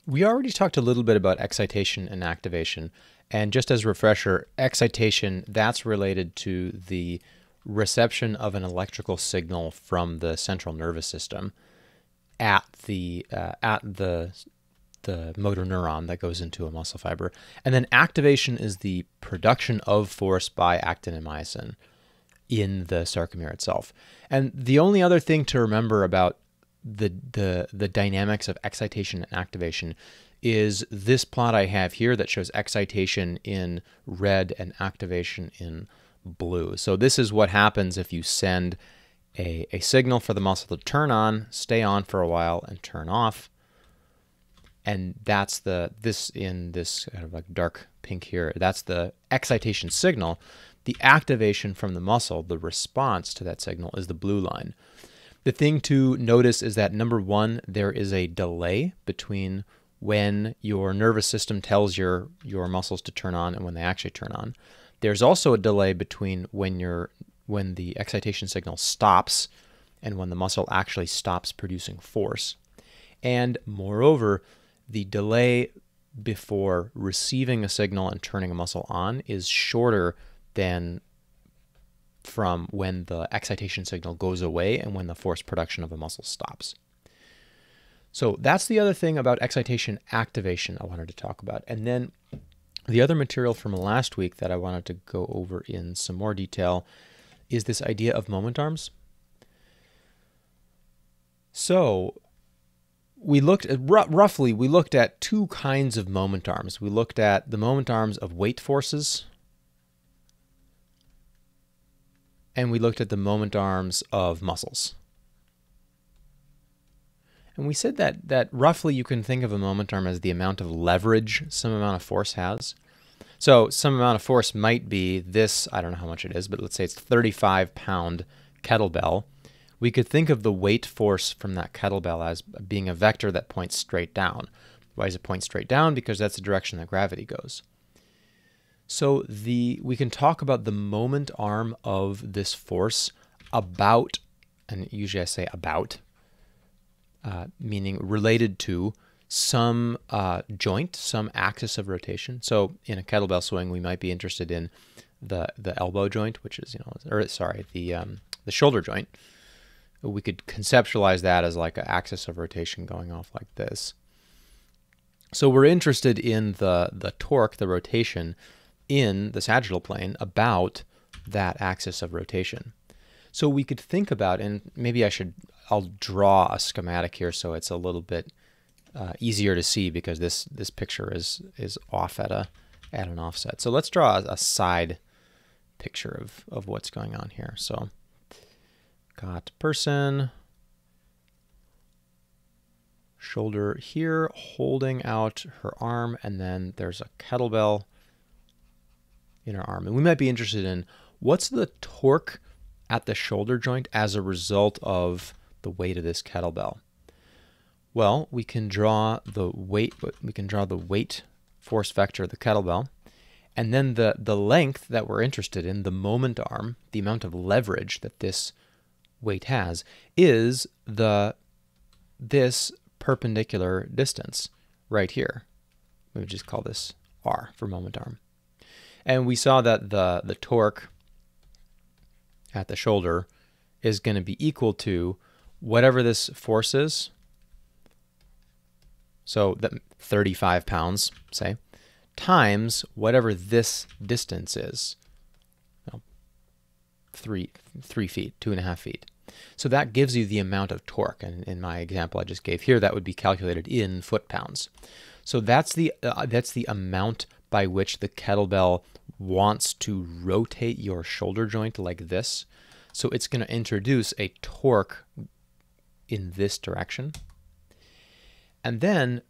We already talked a little bit about excitation and activation. And just as a refresher, excitation, that's related to the reception of an electrical signal from the central nervous system at the motor neuron that goes into a muscle fiber. And then activation is the production of force by actin and myosin in the sarcomere itself. And the only other thing to remember about the dynamics of excitation and activation is this plot I have here that shows excitation in red and activation in blue. So this is what happens if you send a signal for the muscle to turn on, stay on for a while, and turn off. And that's this kind of like dark pink here, that's the excitation signal. The activation from the muscle, the response to that signal, is the blue line. The thing to notice is that, number one, there is a delay between when your nervous system tells your muscles to turn on and when they actually turn on. There's also a delay between when the excitation signal stops and when the muscle actually stops producing force. And moreover, the delay before receiving a signal and turning a muscle on is shorter than from when the excitation signal goes away and when the force production of a muscle stops. So that's the other thing about excitation activation I wanted to talk about. And then the other material from last week that I wanted to go over in some more detail is this idea of moment arms. So we looked at, roughly, we looked at two kinds of moment arms. We looked at the moment arms of weight forces, and we looked at the moment arms of muscles. And we said that roughly you can think of a moment arm as the amount of leverage some amount of force has. So some amount of force might be this, I don't know how much it is, but let's say it's 35-pound kettlebell. We could think of the weight force from that kettlebell as being a vector that points straight down. Why does it point straight down? Because that's the direction that gravity goes. So we can talk about the moment arm of this force about, and usually I say about, meaning related to some joint, some axis of rotation. So in a kettlebell swing, we might be interested in the elbow joint, which is, the shoulder joint. We could conceptualize that as like an axis of rotation going off like this. So we're interested in the torque, the rotation in the sagittal plane about that axis of rotation. So we could think about, and maybe I'll draw a schematic here so it's a little bit easier to see because this picture is off at an offset. So let's draw a side picture of what's going on here. So got person, shoulder here, holding out her arm, and then there's a kettlebell in her arm. And we might be interested in what's the torque at the shoulder joint as a result of the weight of this kettlebell. Well, we can draw the weight force vector of the kettlebell, and then the length that we're interested in, the moment arm, the amount of leverage that this weight has, is this perpendicular distance right here. We would just call this R for moment arm. And we saw that the torque at the shoulder is going to be equal to whatever this force is. So that 35 pounds, say, times whatever this distance is. 3 feet, 2.5 feet. So that gives you the amount of torque. And in my example I just gave here, that would be calculated in foot-pounds. So that's the amount by which the kettlebell wants to rotate your shoulder joint like this. So it's going to introduce a torque in this direction. And then,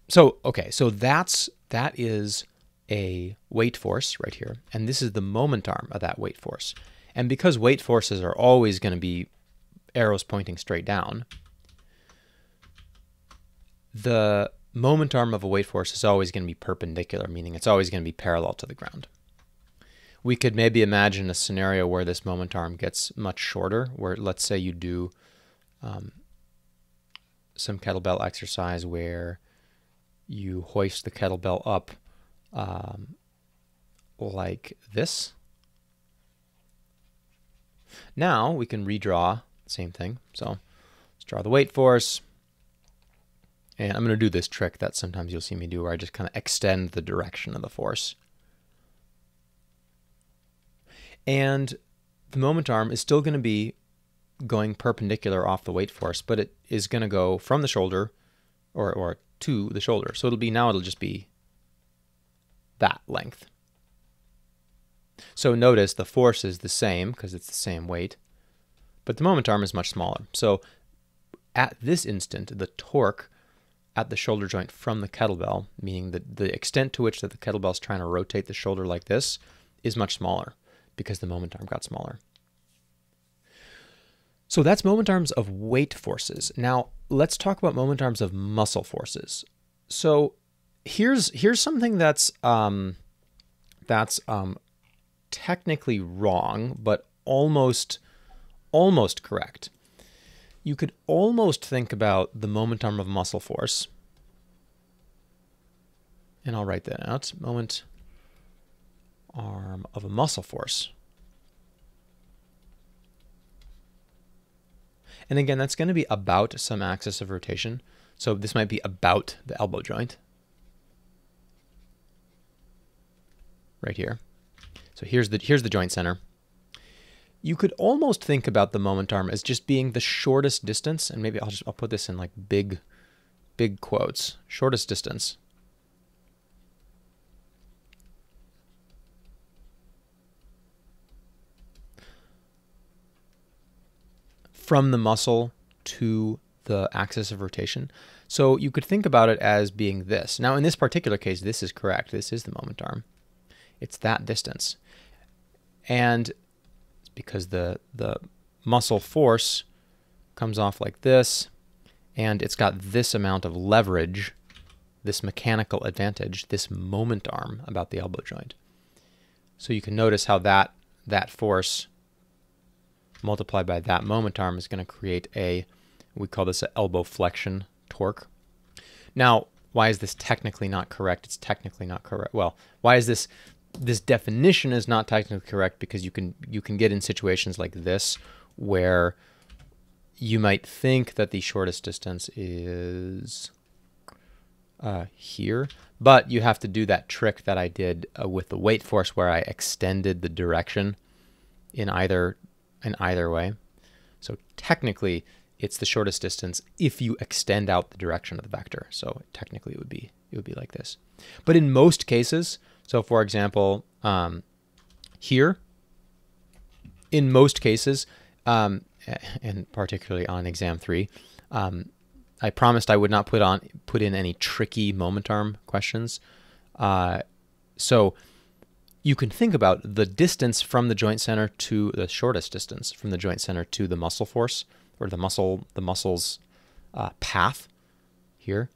so that is a weight force right here. And this is the moment arm of that weight force. And because weight forces are always going to be arrows pointing straight down, the moment arm of a weight force is always going to be perpendicular, meaning it's always going to be parallel to the ground. We could maybe imagine a scenario where this moment arm gets much shorter, where let's say you do some kettlebell exercise where you hoist the kettlebell up like this. Now we can redraw the same thing. So let's draw the weight force. And I'm going to do this trick that sometimes you'll see me do where I just kind of extend the direction of the force. And the moment arm is still going to be going perpendicular off the weight force, but it is going to go from the shoulder or to the shoulder. So it'll just be that length. So notice the force is the same because it's the same weight, but the moment arm is much smaller. So at this instant, the torque at the shoulder joint from the kettlebell, meaning that the extent to which that the kettlebell is trying to rotate the shoulder like this, is much smaller because the moment arm got smaller. So that's moment arms of weight forces. Now let's talk about moment arms of muscle forces. So here's something that's technically wrong, but almost correct. You could almost think about the moment arm of muscle force, and I'll write that out, moment arm of a muscle force. And again, that's going to be about some axis of rotation. So this might be about the elbow joint. Right here. So here's the joint center. You could almost think about the moment arm as just being the shortest distance, and maybe I'll put this in like big quotes. Shortest distance from the muscle to the axis of rotation. So you could think about it as being this. Now in this particular case, this is correct. This is the moment arm. It's that distance. And it's because the muscle force comes off like this, and it's got this amount of leverage, this mechanical advantage, this moment arm about the elbow joint. So you can notice how that force multiplied by that moment arm is going to create we call this an elbow flexion torque. Now, why is this technically not correct? It's technically not correct. Well, why is this definition is not technically correct? Because you can get in situations like this where you might think that the shortest distance is here, but you have to do that trick that I did with the weight force where I extended the direction in either way. So technically it's the shortest distance if you extend out the direction of the vector. So technically it would be like this. But in most cases, so for example, here, in most cases, and particularly on exam 3, I promised I would not put in any tricky moment arm questions. So you can think about the distance from the joint center to the shortest distance from the joint center to the muscle force, or the muscle's path here.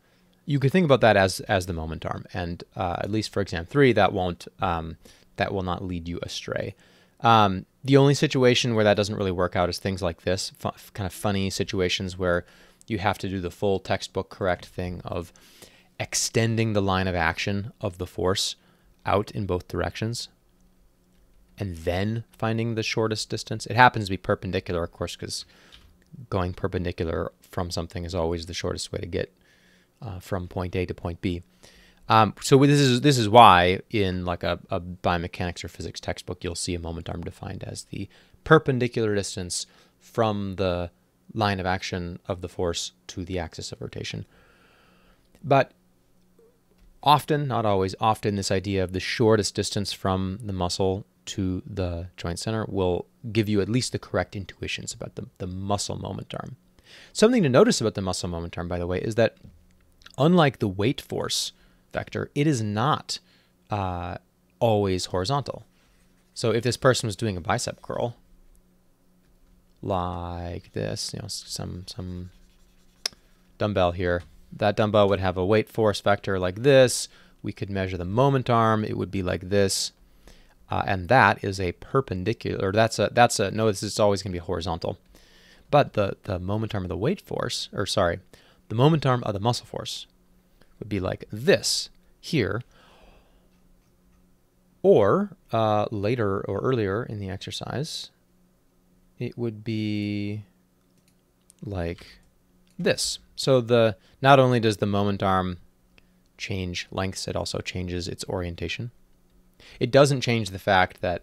You could think about that as the moment arm, and at least for exam 3, that will not lead you astray. The only situation where that doesn't really work out is things like this, kind of funny situations where you have to do the full textbook correct thing of extending the line of action of the force out in both directions and then finding the shortest distance. It happens to be perpendicular, of course, because going perpendicular from something is always the shortest way to get from point A to point B. So this is why in like a biomechanics or physics textbook you'll see a moment arm defined as the perpendicular distance from the line of action of the force to the axis of rotation. But often, not always, often this idea of the shortest distance from the muscle to the joint center will give you at least the correct intuitions about the muscle moment arm. Something to notice about the muscle moment arm, by the way, is that unlike the weight force vector, it is not always horizontal. So if this person was doing a bicep curl like this, some dumbbell here, that dumbbell would have a weight force vector like this. We could measure the moment arm. It would be like this. And that is a perpendicular, notice it's always going to be horizontal. But the moment arm of the weight force, the moment arm of the muscle force would be like this here. Or later or earlier in the exercise, it would be like this. So not only does the moment arm change lengths, it also changes its orientation. It doesn't change the fact that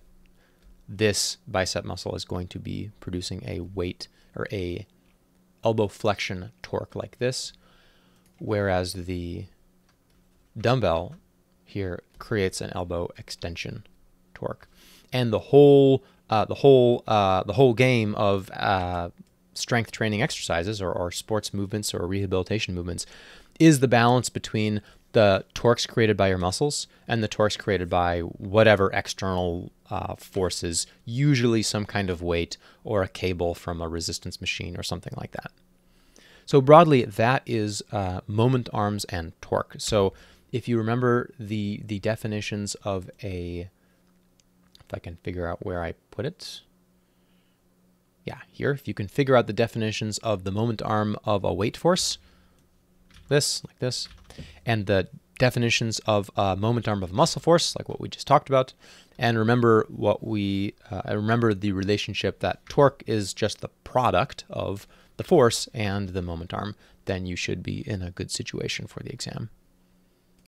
this bicep muscle is going to be producing a weight or a elbow flexion torque like this, whereas the dumbbell here creates an elbow extension torque. And the whole game of strength training exercises or sports movements or rehabilitation movements is the balance between the torques created by your muscles and the torques created by whatever external forces, usually some kind of weight or a cable from a resistance machine or something like that. So broadly, that is moment arms and torque. So if you remember the definitions of if I can figure out where I put it. Yeah, here. If you can figure out the definitions of the moment arm of a weight force, like this, and the definitions of a moment arm of a muscle force, like what we just talked about, and remember remember the relationship that torque is just the product of the force and the moment arm, then you should be in a good situation for the exam.